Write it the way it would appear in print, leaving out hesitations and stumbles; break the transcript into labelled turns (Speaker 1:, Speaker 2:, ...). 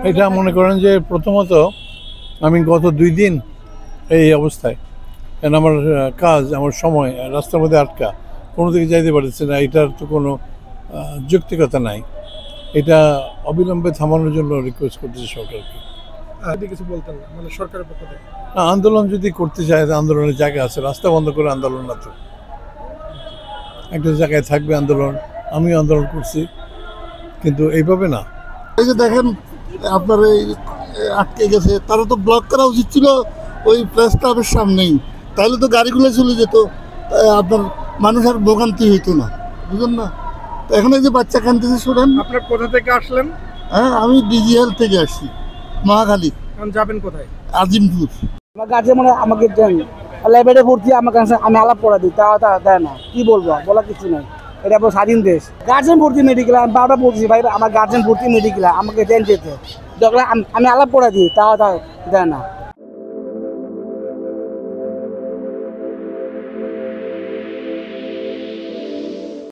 Speaker 1: এটা মনে করেন যে প্রথমত আমি গত 2 দিন এই অবস্থায়, কারণ আমার কাজ, আমার সময় রাস্তার মধ্যে আটকা, কোনো দিকে যাইতে পারতেছে না। এটার তো কোনো যৌক্তিকতা নাই। এটা অবিলম্বে থামানোর জন্য রিকোয়েস্ট করতেছি সরকারকে।
Speaker 2: যদি কিছু বলতেন না, মানে সরকারের পক্ষ থেকে।
Speaker 1: আন্দোলন যদি করতে চায়, আন্দোলনের জায়গা আছে। রাস্তা বন্ধ করে আন্দোলন না, তো একটা জায়গায় থাকবে আন্দোলন। আমিও আন্দোলন করছি, কিন্তু এইভাবে না।
Speaker 3: এই যে দেখেন আপনার এই আটকে গেছে, তারা তো ব্লক করা উচিত ছিল ওই প্রেস ক্লাবের সামনেই, তাহলে তো গাড়িগুলো চলে যেত, আপনার মানুষ আর ভোগান্তি হইতো না, বুঝলেন না? তো এখন এই যে বাচ্চা কাঁদতেছে শোনেন।
Speaker 2: আপনার কোথা থেকে আসলেন?
Speaker 3: হ্যাঁ, আমি ডিজিএল থেকে আসছি, মহাখালী।
Speaker 2: এখন যাবেন কোথায়?
Speaker 3: আজিমপুর।
Speaker 4: আমার গার্জেন মানে আমাকে দেন লাইব্রেরি ভর্তি, আমাকে আমি আলাপ পড়া দিই, তা দেয় না। কি বলবো, বলা কিছু নাই। এটা পুরো স্বাধীন দেশ। গার্জেন ভর্তি মেডিকেল, আমি বারবার বলছি ভাই আমার গার্জেন ভর্তি মেডিকেল, আমাকে দেন যেতে। আমি আলাপ পড়া দিই, তা দেয় না।